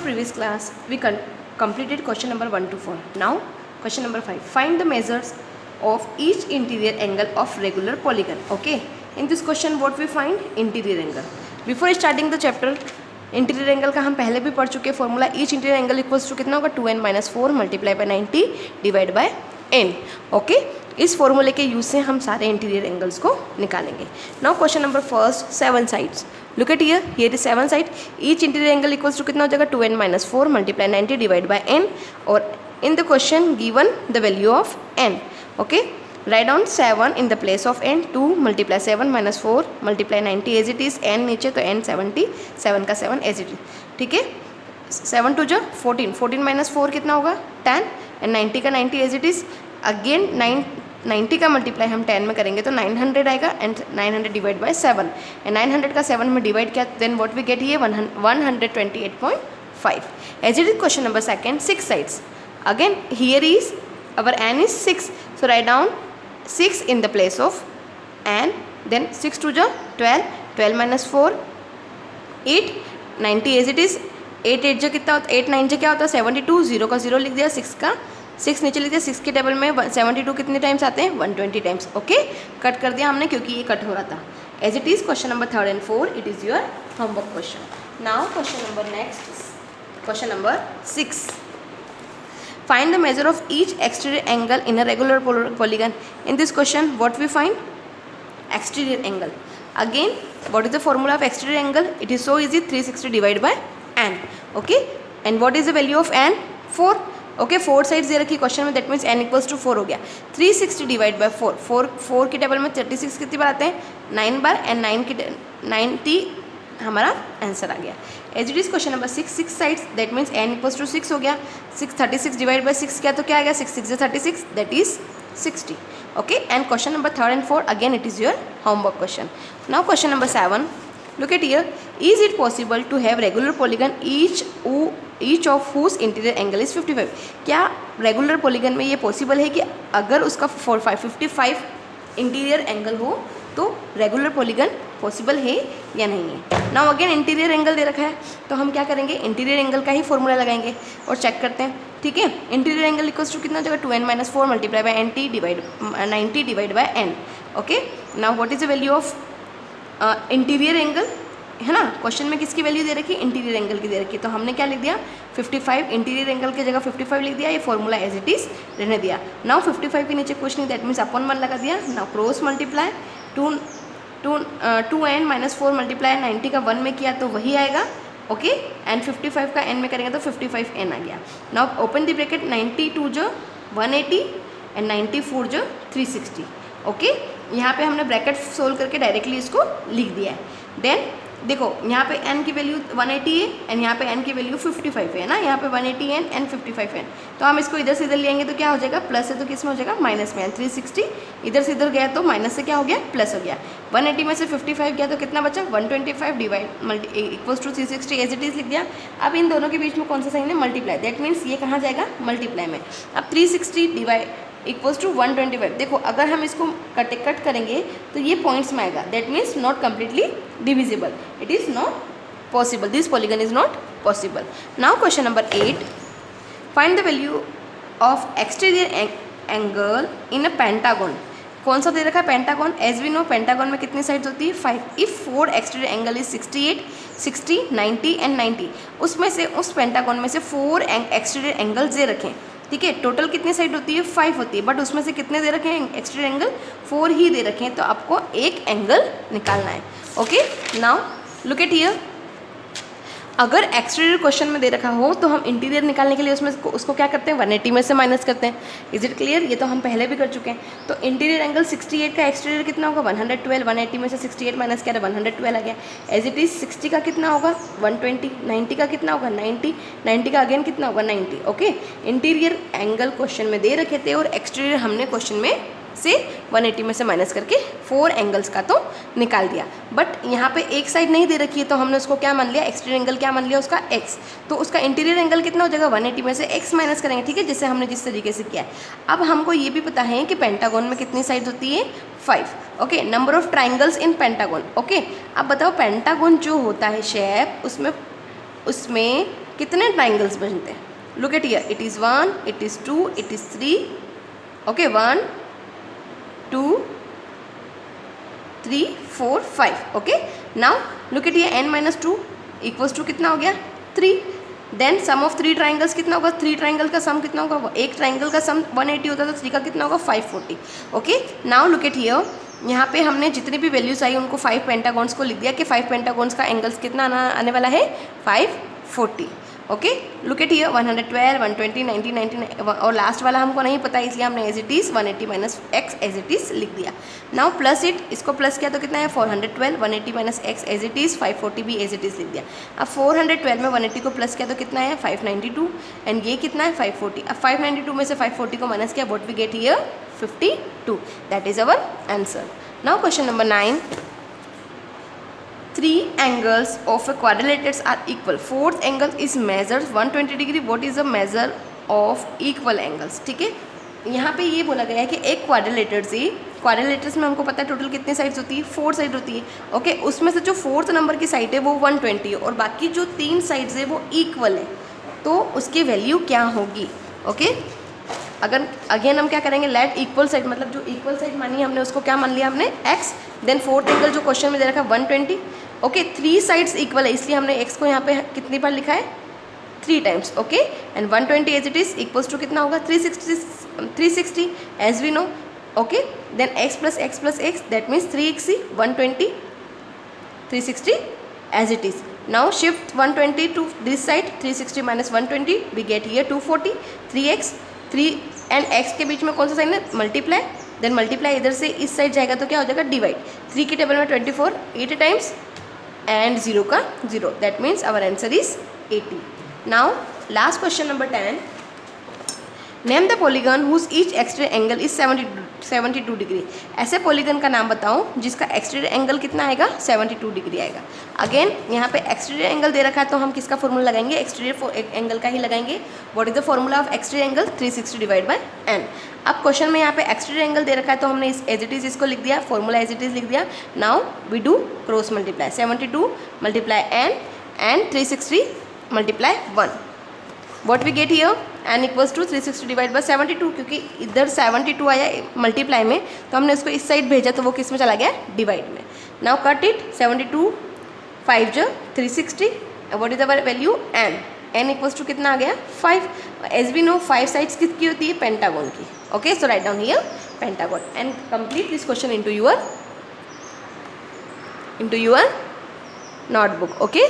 Previous class we completed question number 1 to 4. Now question number 5. Find the measures of each interior angle of regular polygon. Okay, in this question what we find? Interior angle. Before starting the chapter, interior angle का हम पहले भी पढ़ चुके हैं. Formula each interior angle equals to कितना होगा? 2n-4 multiply by 90 divide by n. Okay, इस फॉर्मूले के यूज से हम सारे इंटीरियर एंगल्स को निकालेंगे. Now question number first, 7 sides. Look at here is 7 side. Each interior angle equals to कितना हो जाएगा? 2n-4 multiply 90 divide by n. और in the question given the value of n. Okay, right down 7 in the place of n. 2 multiply 7 - 4 multiply 90 as it is. n नीचे तो n 70, 7 का 7 as it is. ठीक है, 7 2 जो 14, 14 - 4 कितना होगा? 10. And 90 का 90 एज इट इज़. अगेन 90 का मल्टीप्लाई हम 10 में करेंगे तो 900 आएगा. And 900 divide by 7. एंड 900 का 7 में डिवाइड किया देन व्हाट वी गेट? ये 128.5. As it is. Question number second, 6 sides. Again here is our n is 6. So write down 6 in the place of n. Then 6 2 जो 12, 12 - 4 8, 90 as it is. 8 8 जो कितना होता है? 8 9 जो क्या होता है? 72. 0 का 0 लिख दिया, 6 का 6 नीचे लिख दिया. 6 के टेबल में 72 कितने टाइम्स आते हैं? 120 टाइम्स. ओके, कट कर दिया हमने क्योंकि ये कट हो रहा था. As it is. Question number 3 and 4 it is your homework question. Now question number next, question number 6. Find the measure of each exterior angle in a regular polygon. In this question, what we find? Exterior angle. Again, what is the formula of exterior angle? It is so easy. 360 divided by n. Okay, and what is the value of n? 4. Okay, 4 sides दे रखी question में. That means n equals to 4 हो गया. 360 divide bye 4. 4 की table में 36 कितनी बार आते हैं? 9 बार. एंड 9 की 90 हमारा आंसर आ गया. As it is. Question number 6, 6 sides. That means n equals to 6 हो गया. 36 डिवाइड बाय 6 किया तो क्या आ गया? 6 6 36, that is 60. Okay, and question number 3 and 4 again it is your homework question. Now question number 7. Look at here. Is it possible to have regular polygon each of whose interior angle is 55? क्या regular polygon में ये possible है कि अगर उसका 55 interior angle हो तो regular polygon possible है या नहीं है? नाउ अगेन इंटीरियर एंगल दे रखा है तो हम क्या करेंगे? इंटीरियर एंगल का ही फॉर्मूला लगाएंगे और चेक करते हैं. ठीक है, इंटीरियर एंगल इक्वल्स टू कितना हो जाएगा? 2n-4 multiply by 90 divide by n. Okay, now what is the value of interior angle? है ना, क्वेश्चन में किसकी वैल्यू दे रखी है? इंटीरियर एंगल की दे रखी है. तो हमने क्या लिख दिया? 55. इंटीरियर एंगल की जगह 55 लिख दिया. ये फॉर्मूला एज इट इज रहने दिया. नाउ 55 के नीचे कुछ नहीं, दैट मीन्स अपॉन 1 लगा दिया. Now cross multiply 2n-4 multiply 90 का 1 में किया तो वही आएगा. ओके, एंड 55 का n में करेंगे तो 55n आ गया. Now open the bracket. 92 जो 180 एंड 94 जो 360. ओके, यहाँ पे हमने ब्रैकेट सोल्व करके डायरेक्टली इसको लिख दिया है. देन देखो यहाँ पे n की वैल्यू 180 है एंड यहाँ पे n की वैल्यू 55 है ना. यहाँ पे 180n एंड 55n. तो हम इसको इधर से इधर लेंगे तो क्या हो जाएगा? प्लस है तो किस में हो जाएगा? माइनस में. एंड 360 इधर से इधर गया तो माइनस से क्या हो गया? प्लस हो गया. 180 में से 55 गया तो कितना बचा? 125 divide equals to 360 as it is लिख दिया. अब इन दोनों के बीच में कौन सा साइन है? मल्टीप्लाई. दैट मीन्स ये कहाँ जाएगा? मल्टीप्लाई में. अब 360 डिवाइड इक्वल्स टू 125. देखो अगर हम इसको कट करेंगे तो ये पॉइंट्स में आएगा. That means not completely divisible. It is not possible. This polygon is not possible. Now question number 8. Find the value of exterior angle in a pentagon. कौन सा दे रखा है? Pentagon. As we know pentagon में कितनी sides होती है? 5. If 4 exterior angle is 68, 60, 90 and 90. उसमें से उस पेंटागन में से 4 एक्सटीरियर एंगल्स दे रखें. ठीक है, टोटल कितनी साइड होती है? 5 होती है. बट उसमें से कितने दे रखे हैं? एक्सटीरियर एंगल 4 ही दे रखे हैं. तो आपको एक एंगल निकालना है. Okay, now look at here. अगर एक्सटीरियर क्वेश्चन में दे रखा हो तो हम इंटीरियर निकालने के लिए उसको क्या करते हैं? 180 में से माइनस करते हैं. Is it clear? ये तो हम पहले भी कर चुके हैं. तो इंटीरियर एंगल 68 का एक्सटीरियर कितना होगा? 112. 180 में से 68 माइनस किया 112 आ गया. As it is. 60 का कितना होगा? 120. 90 का कितना होगा? 90. 90 का अगेन कितना होगा? 90. ओके, इंटीरियर एंगल क्वेश्चन में दे रखे थे और एक्सटीरियर हमने क्वेश्चन में से 180 में से माइनस करके 4 एंगल्स का तो निकाल दिया. बट यहाँ पे एक साइड नहीं दे रखी है तो हमने उसको क्या मान लिया? एक्सटीरियर एंगल क्या मान लिया? उसका x. तो उसका इंटीरियर एंगल कितना हो जाएगा? 180 में से x माइनस करेंगे. ठीक है, जैसे हमने जिस तरीके से किया है. अब हमको ये भी पता है कि पेंटागन में कितनी साइड होती है? 5. Okay, number of triangles in pentagon. Okay, अब बताओ पेंटागन जो होता है शेप, उसमें उसमें कितने ट्राइंगल्स बनते हैं? Look at here, it is 1, it is 2, it is 3. Okay, 1 2 3 4 5. Okay, now look at here, n minus 2 equals to कितना हो गया? 3. देन सम ऑफ 3 ट्राइंगल्स कितना होगा? 3 ट्राइंगल का सम कितना होगा? एक ट्राइंगल का सम 180 होता है, तो 3 का कितना होगा? 540. Okay, now look at here, यहाँ पे हमने जितनी भी वैल्यूज आई उनको 5 पेंटागॉन्स को लिख दिया कि 5 पेंटागॉन्स का एंगल्स कितना आने वाला है? 540. ओके, लुक एट हियर, 112, 120, 90, 99 और लास्ट वाला हमको नहीं पता, इसलिए हमने as it is 180 minus x as it is लिख दिया. नाउ प्लस इट, इसको प्लस किया तो कितना है? 412, 180 minus x as it is 540 भी एज इट इज़ लिख दिया. अब 412 में 180 को प्लस किया तो कितना है? 592. एंड ये कितना है? 540. अब 592 में से 540 को माइनस किया, what we get here? 52. That is our answer. Now question number 9. 3 angles of a quadrilateral are equal. Fourth angle is measured 120 degree. What is the measure of equal angles? ठीक है, यहाँ पे ये बोला गया है कि एक क्वाड्रिलेटर से, क्वाड्रिलेटर्स में हमको पता है टोटल कितनी साइड्स होती है? 4 साइड होती है. ओके, उसमें से जो 4th नंबर की साइड है वो 120 है और बाकी जो 3 साइड्स है वो इक्वल है, तो उसकी वैल्यू क्या होगी? ओके, अगर अगेन हम क्या करेंगे? लेट इक्वल साइड, मतलब जो इक्वल साइड मानी हमने उसको क्या मान लिया हमने? x. देन 4th एंगल जो क्वेश्चन में दे रखा है 120. ओके, 3 साइड्स इक्वल है, इसलिए हमने x को यहाँ पे कितनी बार लिखा है? 3 times. Okay, and 120 as it is equals to कितना होगा? 360 as we know. Okay, then x plus x that means 3x 120 360 as it is. Now shift 120 to this side, 360 minus 120 we get here 240. 3x 3 and x के बीच में कौन सा sign है? Multiply. Then multiply इधर से इस साइड जाएगा तो क्या हो जाएगा? डिवाइड. 3 के टेबल में 24 8 टाइम्स एंड 0 का 0. That means our answer is 80. Now last question number 10. Name the polygon whose each exterior angle is 72 degree. ऐसे पॉलीगन का नाम बताओ जिसका एक्सटीरियर एंगल कितना आएगा? 72 डिग्री आएगा. अगेन यहाँ पे एक्सटीरियर एंगल दे रखा है, तो हम किसका फॉर्मूला लगाएंगे? एक्सटीरियर एंगल का ही लगाएंगे. What is the formula of exterior angle? 360 divide by n. अब क्वेश्चन में यहाँ पे एक्सटीरियर एंगल दे रखा है, तो हमने इस एज इट इज इसको लिख दिया, फॉर्मूला एज इट इज लिख दिया. Now we do cross multiply. 72 multiply n and 360 multiply 1. What we get here? n equals to 360 divide by 72. क्योंकि इधर 72 आया मल्टीप्लाई में, तो हमने उसको इस साइड भेजा, तो वो किस में चला गया? डिवाइड में. Now cut it. 72 5 जो 360. What is our value? n. n equals to कितना आ गया? 5. एज वी नो 5 साइड्स किसकी होती है? पेंटागन की. Okay, so write down here pentagon and complete this question into your notebook. Okay.